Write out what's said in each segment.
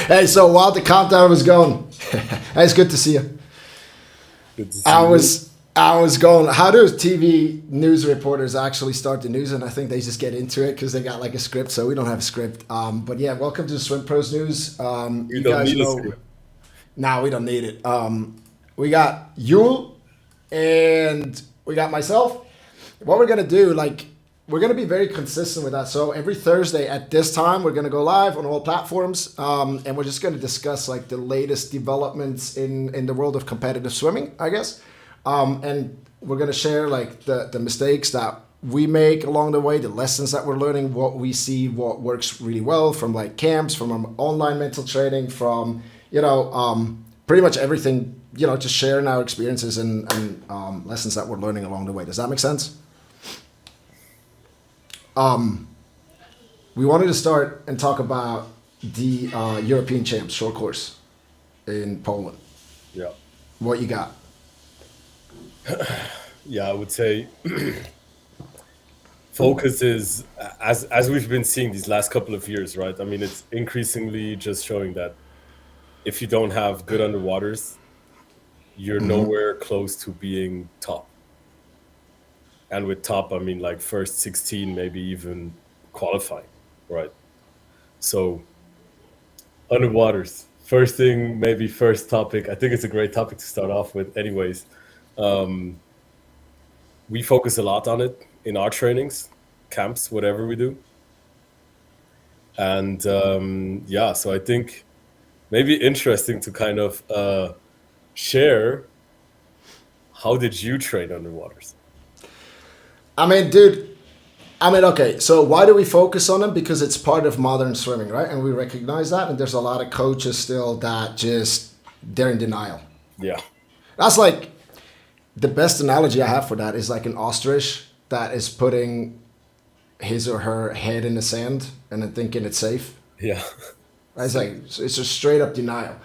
Hey, so while the countdown was going, hey, it's good to see you. Good to see I you. was I was going. How do TV news reporters actually start the news? And I think they just get into it because they got like a script. So we don't have a script. But yeah, welcome to Swimpros news. You You don't guys need a know. script. Now we don't need it. We got Yule and we got myself. What we're gonna do, like, we're gonna be very consistent with that. So every Thursday at this time, we're gonna go live on all platforms, and we're just gonna discuss like the latest developments in the world of competitive swimming, I guess. And we're gonna share like the mistakes that we make along the way, the lessons that we're learning, what we see, what works really well from like camps, from our online mental training, from pretty much everything. Just sharing our experiences and lessons that we're learning along the way. Does that make sense? We wanted to start and talk about the European champs short course in Poland. Yeah. What you got? Yeah, I would say focus is as we've been seeing these last couple of years, right? I mean, it's increasingly just showing that if you don't have good underwaters, you're nowhere close to being top. And with top, I mean like first 16, maybe even qualifying, right? So underwaters. First thing, maybe first topic. I think it's a great topic to start off with. Anyways, um, we focus a lot on it in our trainings, camps, whatever we do. And yeah, so I think maybe interesting to kind of share how did you train underwaters? I mean, dude. Okay. So why do we focus on them? Because it's part of modern swimming, right? And we recognize that. And there's a lot of coaches still that just they're in denial. Yeah, That's like the best analogy I have for that is like an ostrich that is putting his or her head in the sand and then thinking it's safe. yeah, It's like it's just straight up denial.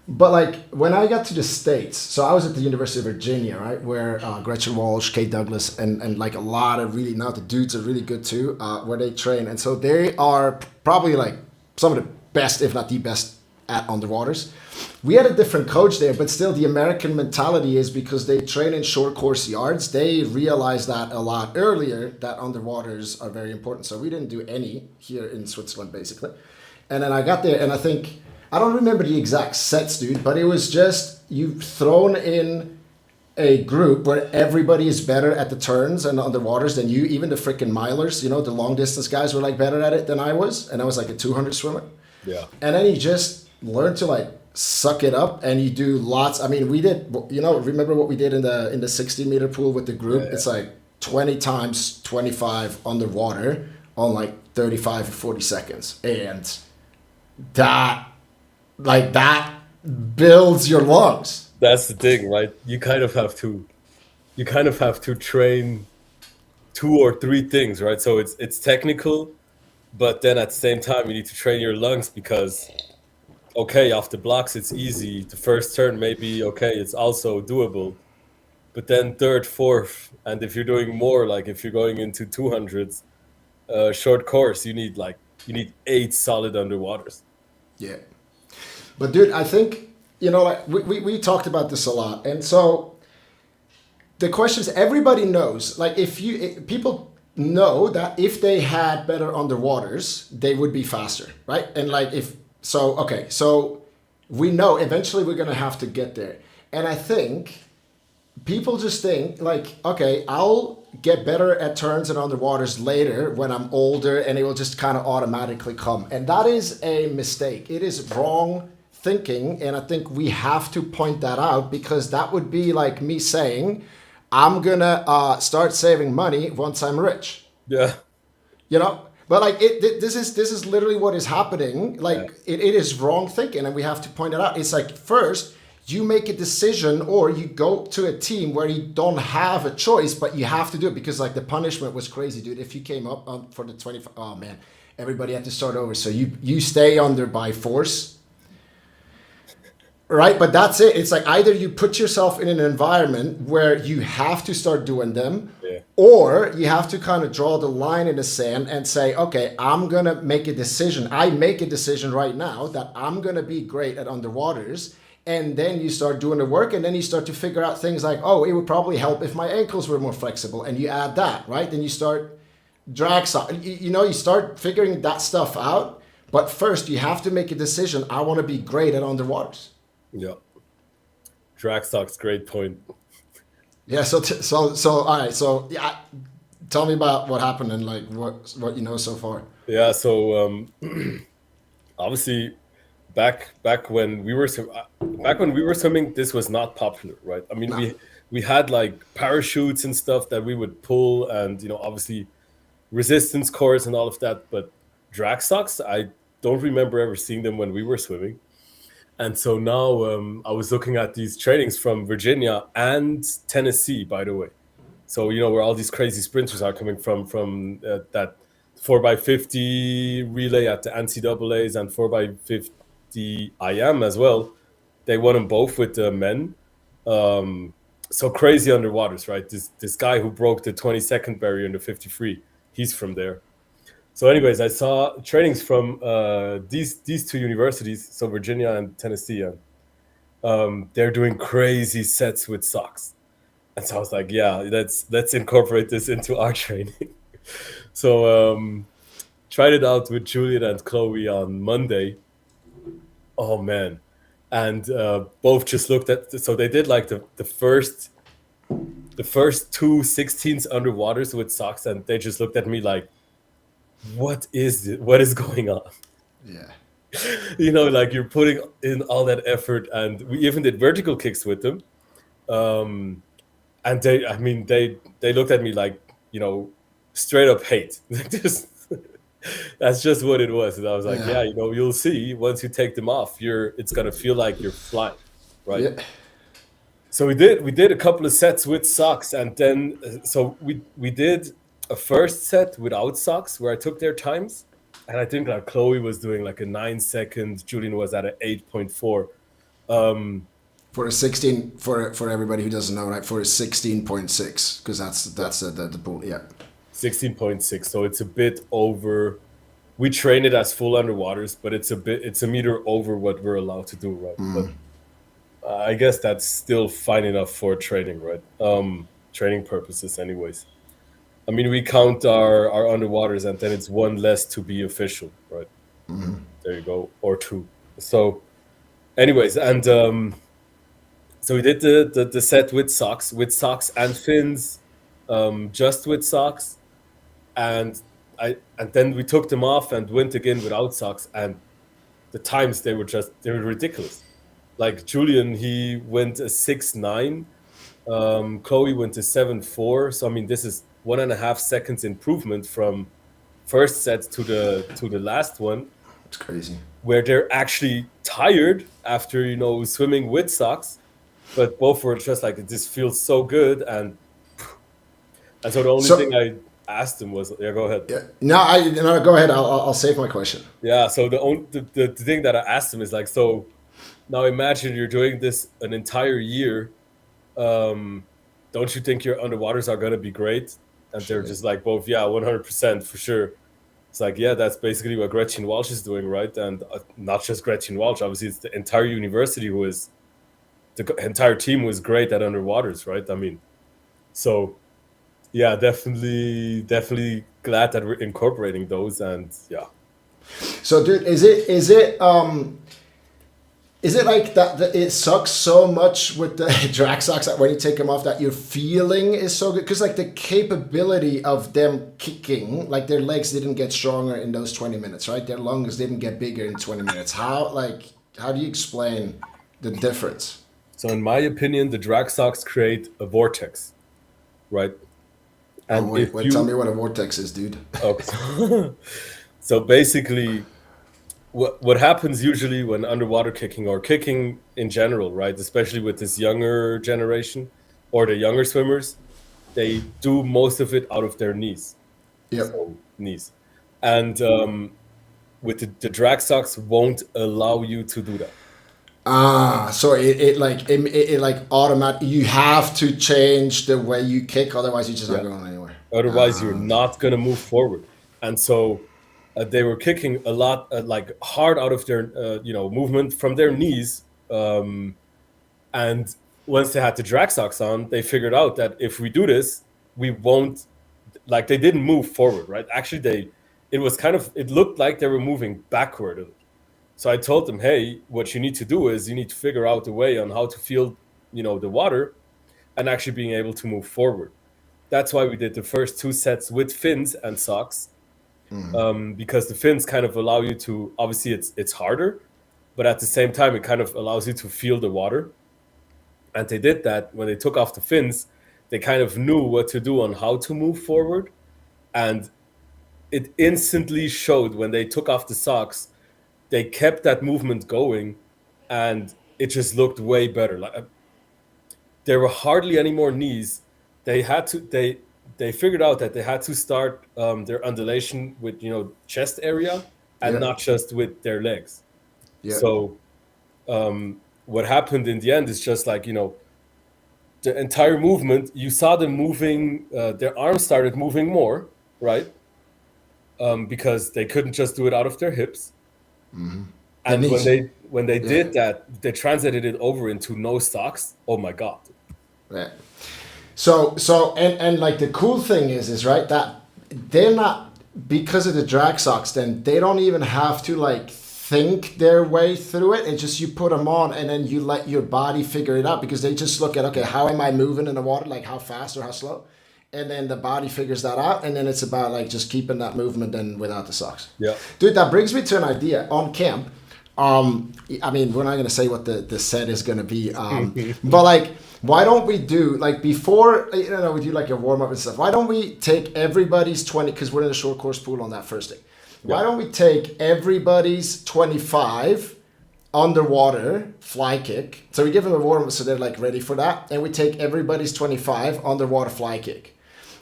But like when I got to the States, so I was at the University of Virginia, right, where Gretchen Walsh, Kate Douglas, and like a lot of really now the dudes are really good too, where they train, and so they are probably like some of the best, if not the best, at underwaters. We had a different coach there, but still the American mentality is because they train in short course yards, they realize that a lot earlier that underwaters are very important. So we didn't do any here in Switzerland, basically. And then I got there, and I think I don't remember the exact sets, dude, but it was just you thrown in a group where everybody is better at the turns and on the waters than you. Even the freaking milers, the long distance guys were like better at it than I was, and I was like a 200 swimmer. yeah, And then you just learn to like suck it up, and you do lots. I mean, we did, remember what we did in the 60-meter pool with the yeah, group? yeah. It's like 20 times 25 underwater on like 35 or 40 seconds, and that that builds your lungs. That's the thing, right? You kind of have to train two or three things, right? So it's technical, but then at the same time you need to train your lungs because okay, off the blocks it's easy. The first turn maybe okay, it's also doable. But then third, fourth, and if you're doing more, like if you're going into 200s, short course, you need eight solid underwaters. Yeah. But dude, I think, like we talked about this a lot. And so the question is everybody knows, like if people know that if they had better underwaters, they would be faster, right? And like if so, okay, so we know eventually we're gonna have to get there. And I think people just think like, okay, I'll get better at turns and underwaters later when I'm older, and it will just kind of automatically come. And that is a mistake. It is wrong thinking, and I think we have to point that out because that would be like me saying, I'm gonna start saving money once I'm rich. Yeah, But like this is literally what is happening. yeah, Like it is wrong thinking, and we have to point it out. It's like first you make a decision or you go to a team where you don't have a choice, but you have to do it because like the punishment was crazy, dude. If you came up for the 25, oh man, everybody had to start over. So you stay under by force. Right, but that's it. It's like either you put yourself in an environment where you have to start doing them, Yeah. or you have to kind of draw the line in the sand and say, okay, I'm gonna make a decision. I make a decision right now that I'm gonna be great at underwaters. And then you start doing the work, and then you start to figure out things like, oh, it would probably help if my ankles were more flexible. And you add that, right? Then you start you start figuring that stuff out. But first, you have to make a decision. I want to be great at underwaters. Yeah. Drag stocks, great point. Yeah. So. All right. So yeah, tell me about what happened and like what you know so far. Yeah. So obviously, back when we were back when we were swimming, this was not popular, right? I mean, No. we had like parachutes and stuff that we would pull, and obviously resistance cords and all of that. But drag stocks, I don't remember ever seeing them when we were swimming. And so now I was looking at these trainings from Virginia and Tennessee, by the way. So where all these crazy sprinters are coming from that 4x50 relay at the NCAA's and 4x50 IM as well. They won them both with the men. So crazy underwaters, right? This guy who broke the 20-second barrier in the 53, he's from there. So, anyways, I saw trainings from these two universities, so Virginia and Tennessee, and they're doing crazy sets with socks. And so I was like, yeah, let's incorporate this into our training. So tried it out with Julian and Chloe on Monday. Oh man. And both just looked at, so they did like the first two 16s underwaters with socks, and they just looked at me like, what is it? What is going on? Yeah. Like you're putting in all that effort, and we even did vertical kicks with them. And they looked at me like, straight up hate. Like this, that's just what it was. And I was like, Yeah. yeah, you'll see once you take them off, it's gonna feel like you're flying, right? Yeah. So we did a couple of sets with socks, and then so we did a first set without socks where I took their times, and I think like Chloe was doing like a 9 second, Julian was at an 8.4. For a 16, for everybody who doesn't know, right? For a 16.6, because that's the pool. Yeah. 16.6, so it's a bit over. We train it as full underwaters, but it's a meter over what we're allowed to do, right? But I guess that's still fine enough for training, right? Training purposes, anyways. I mean, we count our underwaters, and then it's one less to be official, right? There you go, or two. So, anyways, and so we did the set with socks and fins, just with socks, and then we took them off and went again without socks, and the times they were ridiculous. Like Julian, he went a 6.9. Chloe went to 7.4. So I mean, this is 1.5 seconds improvement from first set to the last one, It's crazy. where they're actually tired after swimming with socks, but both were just like, this feels so good, and so the only thing I asked them was, yeah, go ahead. Yeah. No, go ahead. I'll save my question. Yeah, so the thing that I asked them is like, so now imagine you're doing this an entire year. Don't you think your underwaters are going to be great? And they're just like, both, yeah, 100% for sure. It's like, yeah, that's basically what Gretchen Walsh is doing, right? And not just Gretchen Walsh, obviously it's the entire university the entire team was great at underwaters, right? I mean, so yeah, definitely glad that we're incorporating those, and yeah. So, dude, is it like that it sucks so much with the drag socks that when you take them off that your feeling is so good? Because like the capability of them kicking, like their legs didn't get stronger in those 20 minutes, right? Their lungs didn't get bigger in 20 minutes. How do you explain the difference? So in my opinion, the drag socks create a vortex, right? And wait, tell me what a vortex is, dude. Okay. So basically, what happens usually when underwater kicking or kicking in general, right? Especially with this younger generation or the younger swimmers, they do most of it out of their knees. Yep. So, knees. And with the drag socks won't allow you to do that. So it like automatic. You have to change the way you kick, otherwise you're just not Yeah. going anywhere. Otherwise, you're not gonna move forward. And so they were kicking a lot, like hard out of their, movement from their knees. And once they had the drag socks on, they figured out that if we do this, we won't, like, they didn't move forward, right? Actually, it looked like they were moving backward. So I told them, hey, what you need to do is you need to figure out a way on how to feel, the water and actually being able to move forward. That's why we did the first two sets with fins and socks, because the fins kind of allow you to, obviously it's harder, but at the same time, it kind of allows you to feel the water. And they did that when they took off the fins. They kind of knew what to do on how to move forward, and it instantly showed when they took off the socks. They kept that movement going, and it just looked way better. Like, there were hardly any more knees. They figured out that they had to start their undulation with chest area and Yeah, not just with their legs. yeah, So what happened in the end is just like, the entire movement, you saw them moving, their arms started moving more, right? Because they couldn't just do it out of their hips. the And when knees. they Yeah, did that, they translated it over into no socks. Oh my God. yeah. And like the cool thing is right that they're not, because of the drag socks. Then they don't even have to like think their way through it. It's just you put them on and then you let your body figure it out, because they just look at, okay, how am I moving in the water, like how fast or how slow, and then the body figures that out, and then it's about like just keeping that movement then without the socks. Yeah. Dude, that brings me to an idea on camp. I mean, we're not gonna say what the set is gonna be, but like, why don't we do like before we do like a warm up and stuff? Why don't we take everybody's 20, because we're in a short course pool on that first day. Why don't we take everybody's 25 underwater fly kick? So we give them a warm up so they're like ready for that, and we take everybody's 25 underwater fly kick.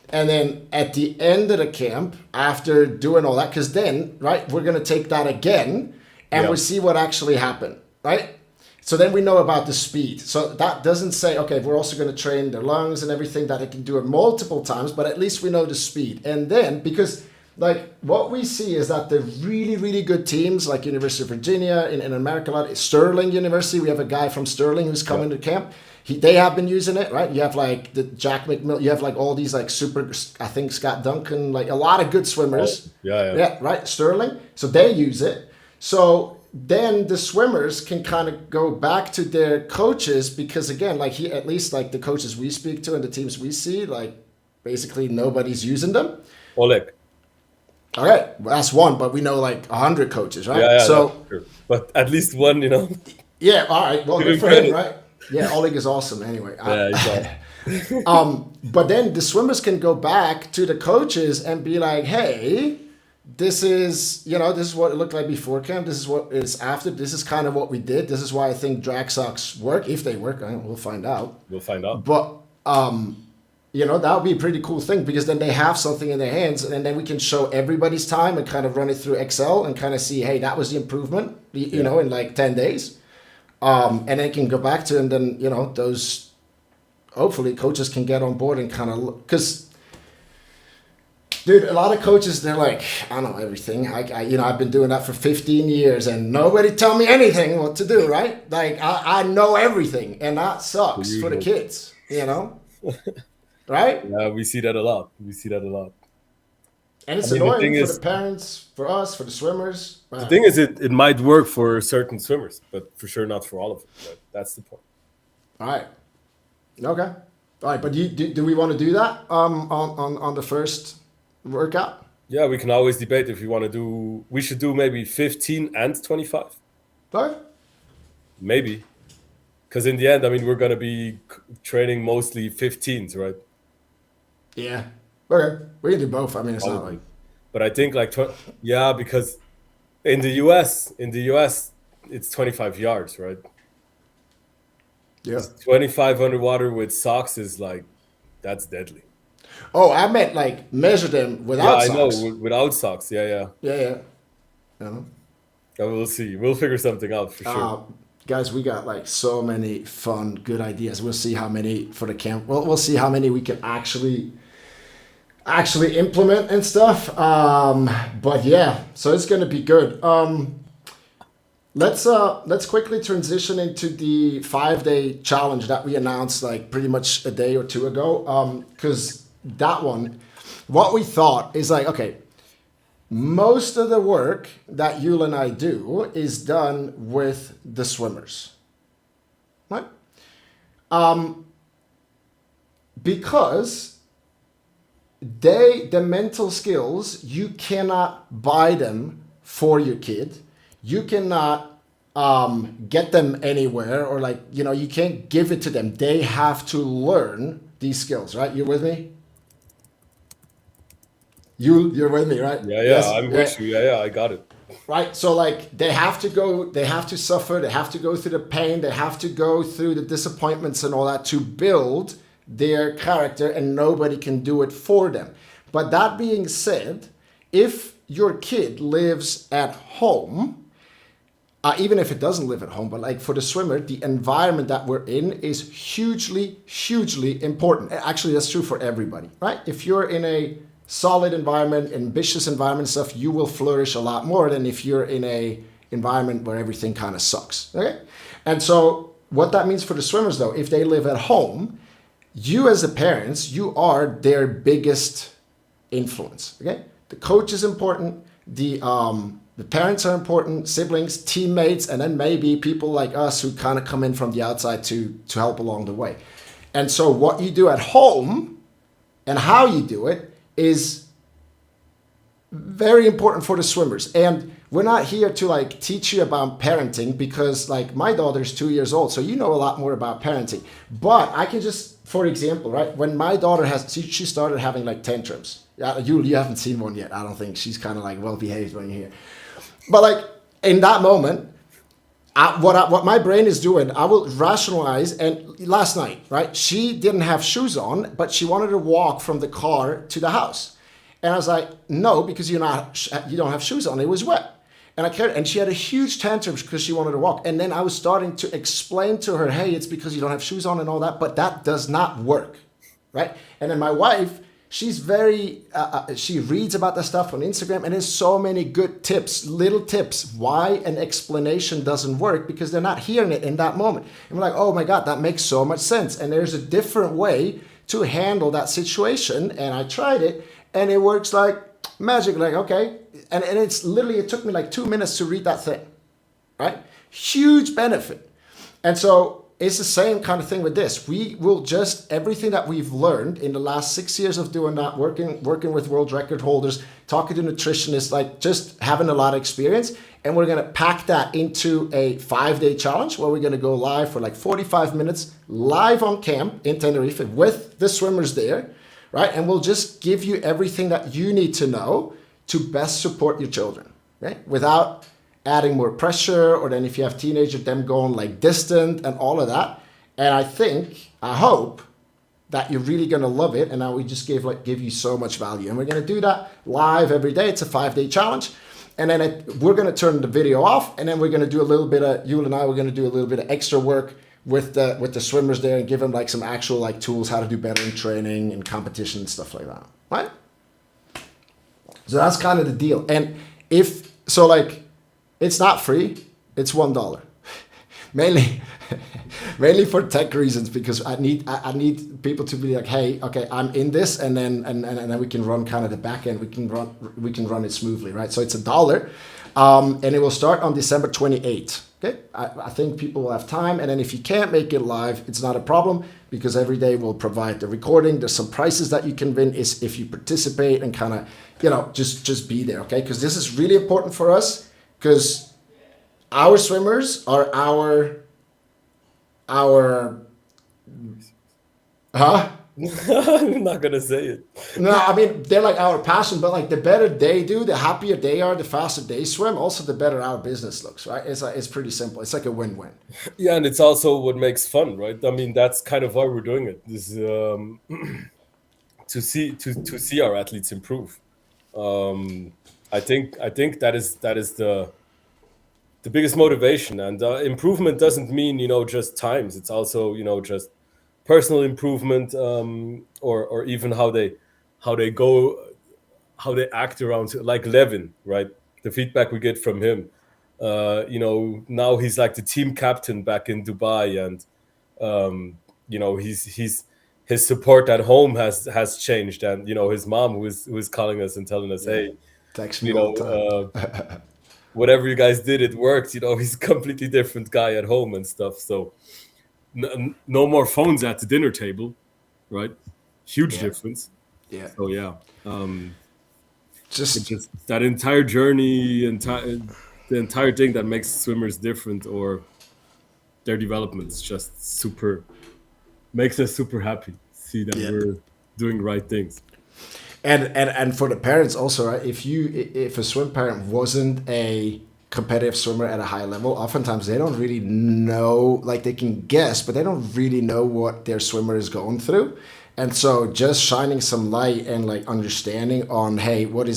And then at the end of the camp, after doing all that, because then, right, we're going to take that again and Yeah. we see what actually happened, right? So then we know about the speed. So that doesn't say, okay, we're also going to train their lungs and everything, that it can do it multiple times, but at least we know the speed. And then, because like what we see is that the really, really good teams like University of Virginia in America, a lot, Sterling University, we have a guy from Sterling who's coming to camp. They have been using it, right? You have like the Jack McMillan, you have like all these like super, I think Scott Duncan, like a lot of good swimmers. Yeah, right, Sterling. So they use it. So then the swimmers can kind of go back to their coaches, because again, like at least like the coaches we speak to and the teams we see, like basically nobody's using them. Oleg. All right, well, that's one, but we know like 100 coaches, right? Yeah, So that's true. But at least one, yeah, all right, well, Give good him for him, credit. right? Yeah, Oleg is awesome. Anyway, Yeah, exactly. but then the swimmers can go back to the coaches and be like, hey, this is this is what it looked like before camp. This is what it's after. This is kind of what we did. This is why I think drag socks work. If they work, we'll find out. We'll find out. But that would be a pretty cool thing, because then they have something in their hands, and then we can show everybody's time and kind of run it through Excel and kind of see, hey, that was the improvement, in like 10 days. And then can go back to, and then, those, hopefully coaches can get on board and kind of, because, dude, a lot of coaches, they're like, I know everything. I've been doing that for 15 years and nobody tell me anything what to do, right? Like, I know everything, and that sucks for the kids, right? Yeah, we see that a lot. And it's I mean, the annoying thing for is- the parents, for us, for the swimmers. The thing is, it might work for certain swimmers, but for sure not for all of them. Right? That's the point. All right. Okay. All right, but do we want to do that on the first workout? Yeah, we can always debate if you want to do. We should do maybe 15 and 25. All right. Maybe. Because in the end, I mean, we're going to be training mostly 15s, right? Yeah. Okay. We can do both. I mean, it's not Probably. like. But I think like, yeah, because in the US, it's 25 yards, right? Yeah. 25 underwater with socks is like, that's deadly. Oh, I meant like measure them Yeah, without I know, socks. without socks. Yeah. Yeah. Yeah, we'll see. We'll figure something out for sure. guys, we got like so many fun, good ideas. We'll see how many for the camp. We'll see how many we can actually implement and stuff. But yeah, so it's gonna be good. Let's quickly transition into the 5 day challenge that we announced like pretty much a day or two ago. Because that one, what we thought is like, okay, most of the work that Yul and I do is done with the swimmers, right? Because the mental skills, you cannot buy them for your kid. You cannot get them anywhere, or like, you can't give it to them. They have to learn these skills, right? You with me? You're with me, right? Yeah, Yes. I'm Yeah. with you. Yeah, I got it. Right. So like they have to go, they have to suffer, they have to go through the pain, they have to go through the disappointments and all that to build their character, and nobody can do it for them. But that being said, if your kid lives at home, even if it doesn't live at home, but like for the swimmer, the environment that we're in is hugely, hugely important. Actually, that's true for everybody, right? If you're in a solid environment, ambitious environment stuff, you will flourish a lot more than if you're in a environment where everything kind of sucks. Okay? And so what that means for the swimmers though, if they live at home, you as the parents, you are their biggest influence. Okay? The coach is important, the parents are important, siblings, teammates, and then maybe people like us who kind of come in from the outside to help along the way. And so what you do at home and how you do it is very important for the swimmers. And we're not here to like teach you about parenting, because like my daughter's 2 years old, so you know a lot more about parenting. But I can just, for example, right, when my daughter she started having like tantrums. You haven't seen one yet, I don't think. She's kind of like well behaved when you're here. But like in that moment, what my brain is doing, I will rationalize. And last night, right, she didn't have shoes on, but she wanted to walk from the car to the house. And I was like, no, because you don't have shoes on. It was wet. And she had a huge tantrum because she wanted to walk. And then I was starting to explain to her, hey, it's because you don't have shoes on and all that, but that does not work, right? And then my wife, she's very, she reads about the stuff on Instagram, and there's so many good tips, little tips, why an explanation doesn't work, because they're not hearing it in that moment. And we're like, oh my God, that makes so much sense. And there's a different way to handle that situation. And I tried it, and it works like magic. Like, okay. And it's literally, it took me like 2 minutes to read that thing, right? Huge benefit. And so it's the same kind of thing with this. We will just, everything that we've learned in the last 6 years of doing that, working with world record holders, talking to nutritionists, like just having a lot of experience. And we're going to pack that into a 5-day challenge where we're going to go live for like 45 minutes live on camp in Tenerife with the swimmers there, right? And we'll just give you everything that you need to know to best support your children, right? Without adding more pressure, or then if you have teenagers, them going like distant and all of that. And I hope that you're really gonna love it. And now we just give you so much value. And we're gonna do that live every day. It's a 5-day challenge. And then we're gonna turn the video off, and then we're gonna do a little bit of, you and I, we're gonna do a little bit of extra work with the swimmers there, and give them like some actual like tools, how to do better in training and competition and stuff like that, right? So that's kind of the deal. And it's not free, it's $1. mainly for tech reasons, because I need people to be like, hey, okay, I'm in this, and then we can run kind of the back end. We can run it smoothly, right? So it's $1, and it will start on December 28th. Okay, I think people will have time, and then if you can't make it live, it's not a problem, because every day we'll provide the recording. There's some prizes that you can win is if you participate, and kind of just be there, okay? Because this is really important for us, because our swimmers are our huh? I'm not gonna say it. No, I mean, they're like our passion, but like the better they do, the happier they are, the faster they swim, also the better our business looks, right? It's pretty simple. It's like a win-win. Yeah, and it's also what makes fun, right? I mean, that's kind of why we're doing it. This to see our athletes improve. I think that is the biggest motivation. And improvement doesn't mean, just times. It's also, just personal improvement, or even how they go, how they act around, like Levin, right? The feedback we get from him. Now he's like the team captain back in Dubai, and he's his support at home has changed, and his mom who is calling us and telling us, Yeah. hey, Text me you all the time. know, whatever you guys did, it worked. He's a completely different guy at home and stuff. So no more phones at the dinner table, right? Huge Yeah. difference. Yeah. So yeah, it Just just that entire journey, the entire thing that makes swimmers different, or their developments, just super makes us super happy. See that yeah. we're doing right things. And for the parents also, right? If a swim parent wasn't a competitive swimmer at a high level, oftentimes they don't really know, like they can guess, but they don't really know what their swimmer is going through. And so just shining some light and like understanding on, hey, what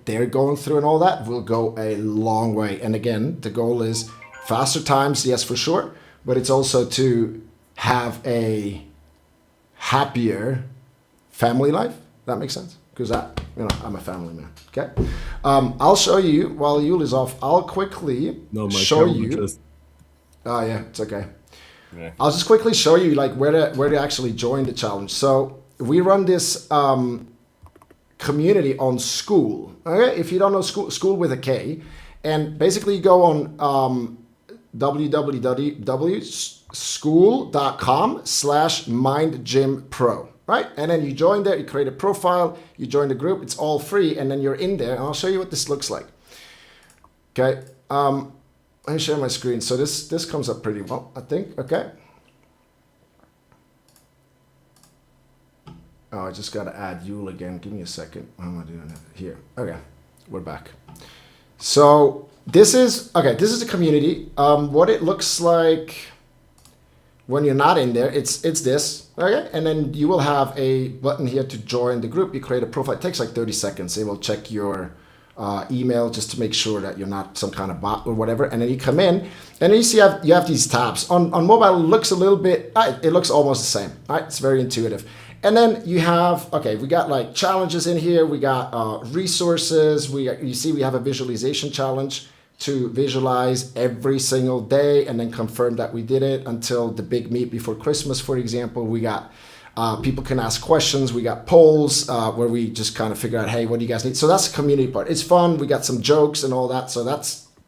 they're going through and all that will go a long way. And again, the goal is faster times, yes, for sure, but it's also to have a happier family life. That makes sense, because I'm a family man. Okay, I'll show you while Yul is off. I'll quickly No, my show camera you. just Oh yeah, it's okay. yeah. I'll just quickly show you like where to actually join the challenge. So we run this community on School. Okay, if you don't know School with a K, and basically you go on www.school.com/mindgympro. Right? And then you join there, you create a profile, you join the group, it's all free, and then you're in there, and I'll show you what this looks like. Okay, let me share my screen. So this comes up pretty well, I think. Okay. Oh, I just got to add Yule again. Give me a second. How am I doing that? Here. Okay, we're back. So this is the community. What it looks like when you're not in there, it's this, okay? And then you will have a button here to join the group. You create a profile. It takes like 30 seconds. It will check your email just to make sure that you're not some kind of bot or whatever. And then you come in, and then you see you have these tabs. On mobile, it looks a little bit, it looks almost the same, right? It's very intuitive. And then you have, we got like challenges in here. We got resources. You see we have a visualization challenge to visualize every single day and then confirm that we did it until the big meet before Christmas, for example. We got people can ask questions. We got polls where we just kind of figure out, hey, what do you guys need? So that's the community part. It's fun. We got some jokes and all that. So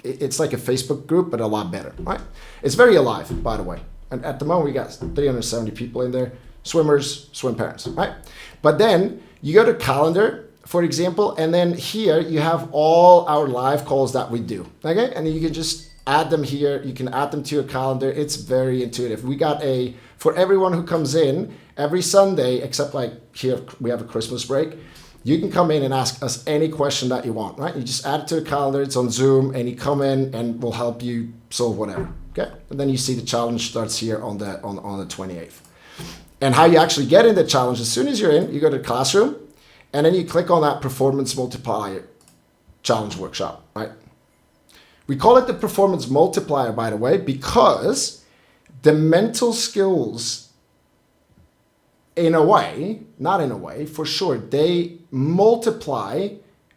it's like a Facebook group, but a lot better, right? It's very alive, by the way. And at the moment, we got 370 people in there, swimmers, swim parents, right? But then you go to calendar, for example, and then here you have all our live calls that we do, okay? And you can just add them here. You can add them to your calendar. It's very intuitive. We got for everyone who comes in every Sunday, except like here we have a Christmas break, you can come in and ask us any question that you want, right? You just add it to the calendar. It's on Zoom, and you come in and we'll help you solve whatever, okay? And then you see the challenge starts here on the 28th. And how you actually get in the challenge, as soon as you're in, you go to the classroom, and then you click on that performance multiplier challenge workshop, right? We call it the performance multiplier, by the way, because the mental skills, in a way, not in a way, for sure, they multiply,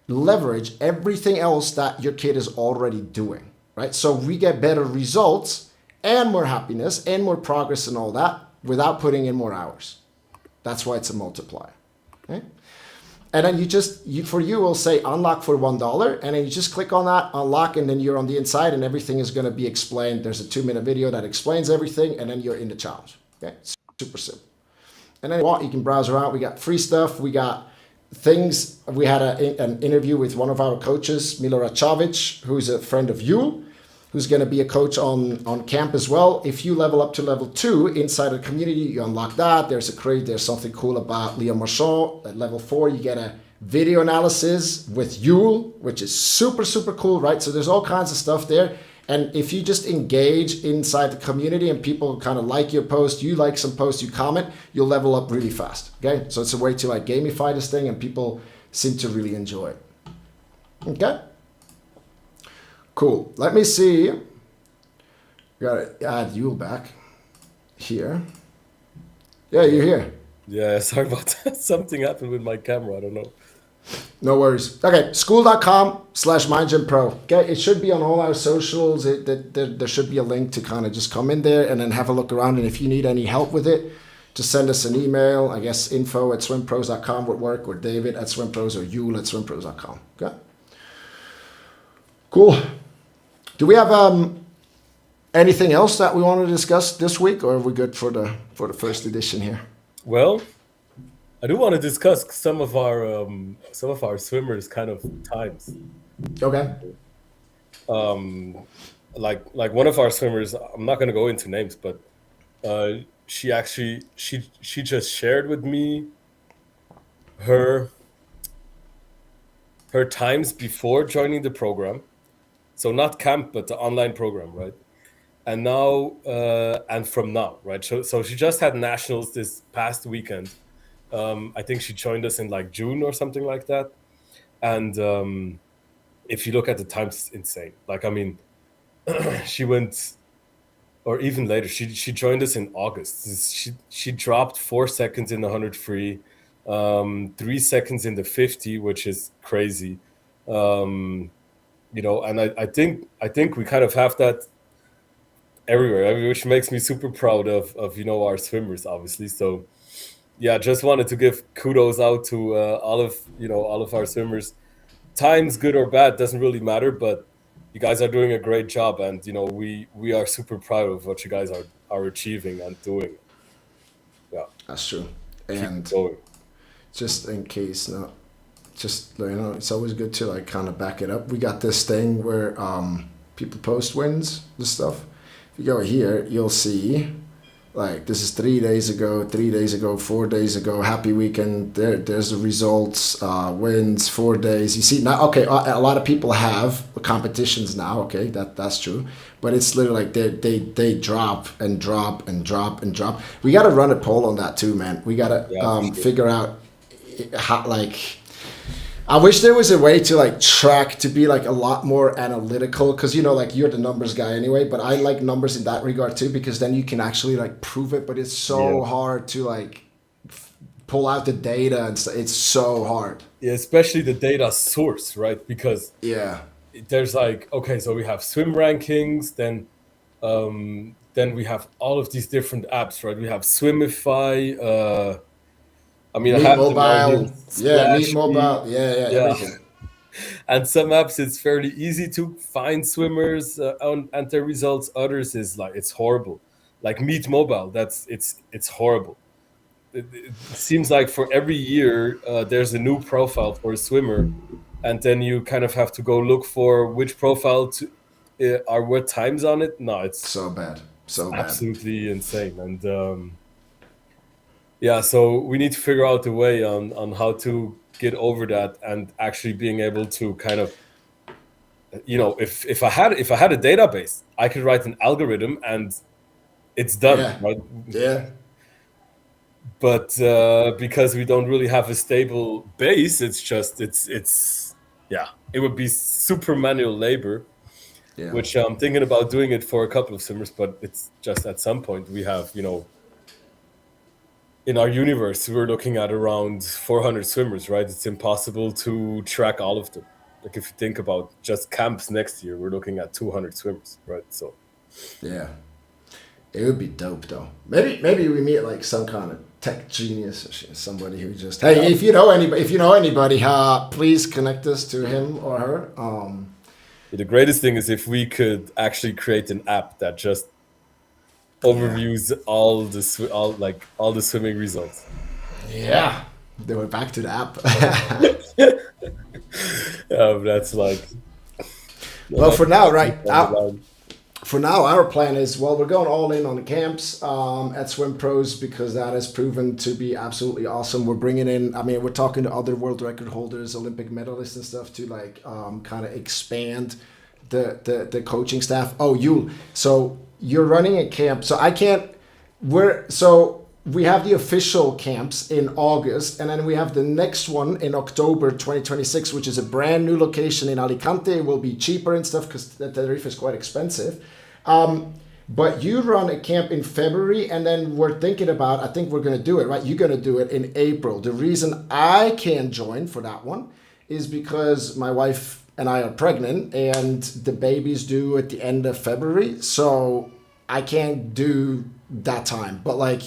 leverage everything else that your kid is already doing, right? So we get better results and more happiness and more progress and all that without putting in more hours. That's why it's a multiplier, okay? And then you will say unlock for $1, and then you just click on that, unlock, and then you're on the inside, and everything is going to be explained. There's a 2-minute video that explains everything, and then you're in the challenge. Okay, super simple. And then you can browse around. We got free stuff. We got things. We had an interview with one of our coaches, Milorad Čavić, who's a friend of Yul, who's going to be a coach on camp as well. If you level up to level 2 inside the community, you unlock that. There's something cool about Leon Marchand. At level 4, you get a video analysis with Yul, which is super, super cool, right? So there's all kinds of stuff there. And if you just engage inside the community and people kind of like your post, you like some posts, you comment, you'll level up really fast, okay? So it's a way to like gamify this thing, and people seem to really enjoy it, okay? Cool. Let me see. Gotta add Yule back here. Yeah, you're here. Yeah, sorry about that. Something happened with my camera. I don't know. No worries. Okay, school.com/MindGymPro. Okay, it should be on all our socials. There should be a link to kind of just come in there and then have a look around. And if you need any help with it, just send us an email. I guess info@swimpros.com would work, or David@swimpros, or Yule@swimpros.com. Okay. Cool. Do we have anything else that we want to discuss this week, or are we good for the first edition here? Well, I do want to discuss some of our swimmers' kind of times. Okay. Like one of our swimmers, I'm not going to go into names, but she just shared with me her times before joining the program. So not camp, but the online program, right? And now and from now, right? So she just had nationals this past weekend. I think she joined us in like June or something like that. And if you look at the times, it's insane. Like, I mean, she went, or even later, she joined us in August. She dropped 4 seconds in the 100 free, 3 seconds in the 50, which is crazy. And I think we kind of have that everywhere, which makes me super proud of our swimmers, obviously. So yeah, just wanted to give kudos out to all of our swimmers. Times, good or bad, doesn't really matter, but you guys are doing a great job, and we are super proud of what you guys are achieving and doing. Yeah, That's true. keep And going. just in case, no, just it's always good to like kind of back it up. We got this thing where people post wins, this stuff. If you go here, you'll see like this is 3 days ago, 4 days ago. Happy weekend. There's the results, wins, 4 days. You see now. Okay, a lot of people have competitions now. Okay, that's true. But it's literally like they drop and drop and drop and drop. We got to run a poll on that too, man. We got to Yeah, for sure. figure out how like. I wish there was a way to like track, to be like a lot more analytical, because like you're the numbers guy anyway, but I like numbers in that regard too, because then you can actually like prove it, but it's so Yeah. hard to like pull out the data and it's so hard. Yeah, especially the data source, right? Because Yeah. there's like, okay, so we have swim rankings, then we have all of these different apps, right? We have Swimify. I mean, I Meet have them all here. Mobile. Yeah, Meet Splash Me. Mobile. Yeah, Yeah. everything. And some apps it's fairly easy to find swimmers and their results. Others is like it's horrible. Like Meet Mobile, it's horrible. It seems like for every year there's a new profile for a swimmer, and then you kind of have to go look for which profile to are what times on it. No, it's So bad. So bad. absolutely insane. And yeah, so we need to figure out a way on how to get over that and actually being able to kind of, if I had a database, I could write an algorithm and it's done, Yeah. right? Yeah. But because we don't really have a stable base, it's yeah, it would be super manual labor, Yeah. which I'm thinking about doing it for a couple of swimmers, but it's just at some point we have, in our universe, we're looking at around 400 swimmers, right? It's impossible to track all of them. Like if you think about just camps next year, we're looking at 200 swimmers, right? So Yeah. It would be dope though. Maybe we meet like some kind of tech genius or somebody who just, hey, yeah, if you know anybody, please connect us to him or her. the greatest thing is if we could actually create an app that just overviews all the swimming results. Yeah. Then we're back to the app. That's like Well, for now, right? down the line. For now, our plan is, well, we're going all in on the camps at Swimpros, because that has proven to be absolutely awesome. We're bringing in, I mean, we're talking to other world record holders, Olympic medalists and stuff to like kind of expand the coaching staff. Oh, so you're running a camp. So I can't, we have the official camps in August, and then we have the next one in October 2026, which is a brand new location in Alicante. It will be cheaper and stuff because Tenerife is quite expensive. But you run a camp in February, and then we're thinking about, I think we're going to do it, right? You're going to do it in April. The reason I can't join for that one is because my wife and I are pregnant, and the baby's due at the end of February. So I can't do that time. But like,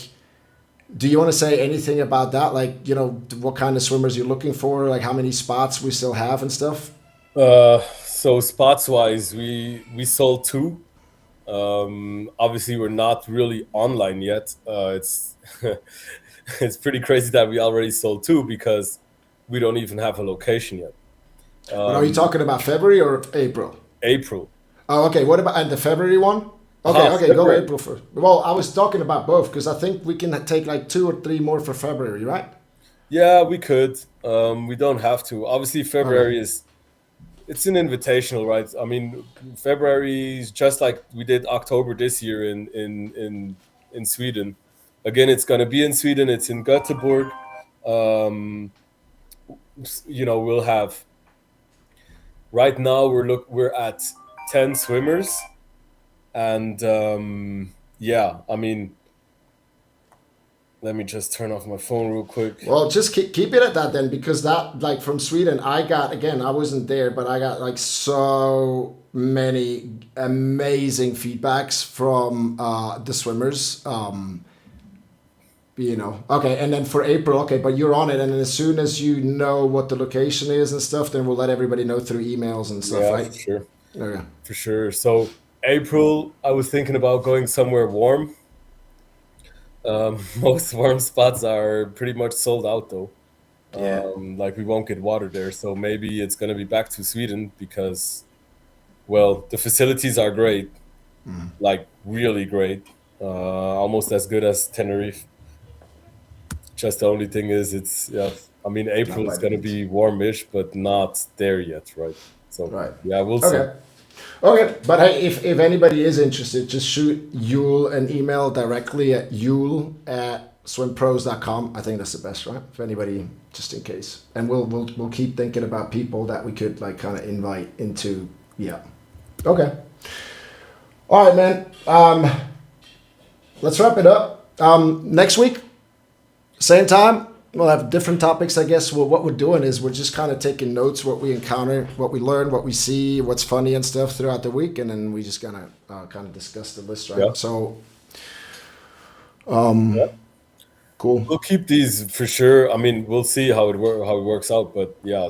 do you want to say anything about that? Like, you know, what kind of swimmers you're looking for, like how many spots we still have and stuff? So spots wise, we sold two. Obviously, we're not really online yet. It's it's pretty crazy that we already sold two because we don't even have a location yet. But are you talking about February or April? April. Oh, okay. What about and the February one? Okay, Uh-huh, okay, go February. April first. Well, I was talking about both because I think we can take like 2 or 3 more for February, right? Yeah, we could. We don't have to. Obviously, Okay. February is it's an invitational, right? I mean, February is just like we did October this year in Sweden. Again, it's gonna be in Sweden. It's in Göteborg. Um, we'll have right now we're at 10 swimmers, and yeah, I mean, let me just turn off my phone real quick. Well, just keep it at that then, because that like from Sweden, I got again, I wasn't there, but I got like so many amazing feedbacks from the swimmers. You know, okay, and then for April, okay, but you're on it, and then as soon as you know what the location is and stuff, then we'll let everybody know through emails and stuff, Yeah, right? for sure. Okay. For sure. So April, I was thinking about going somewhere warm. Most warm spots are pretty much sold out though. Yeah. Like we won't get water there, so maybe it's gonna be back to Sweden because, well, the facilities are great, like really great, almost as good as Tenerife. Just the only thing is, it's yeah. I mean, Not April by is the gonna beach. be warmish, but not there yet, right? So Right. yeah, we'll see. Okay. Okay, but hey, if anybody is interested, just shoot Yule an email directly at yule@swimpros.com. I think that's the best, right? If anybody, just in case, and we'll keep thinking about people that we could like kind of invite into. Yeah. Okay. All right, man. Let's wrap it up. Next week, same time. We'll have different topics, I guess. Well, what we're doing is we're just kind of taking notes, what we encounter, what we learn, what we see, what's funny and stuff throughout the week, and then we just gonna kind of discuss the list, right? Yeah. So, Yeah. cool. We'll keep these for sure. I mean, we'll see how it works out. But yeah,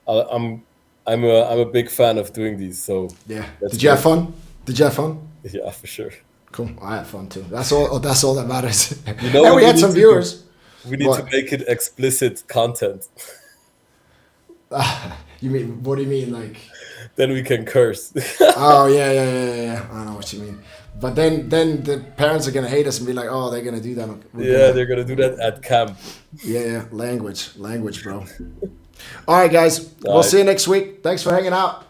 I, I'm I'm a big fan of doing these. So Yeah. that's Did you have great. fun? Did you have fun? Yeah, for sure. Cool. I had fun too. That's all. That's all that matters. You know And what we had some viewers. we need to What? make it explicit content. You mean? What do you mean? Like? Then we can curse. Oh yeah. I know what you mean. But then the parents are gonna hate us and be like, oh, they're gonna do that. We're Yeah, gonna, they're gonna do that at camp. yeah. Language, bro. All right, guys. All We'll right. see you next week. Thanks for hanging out.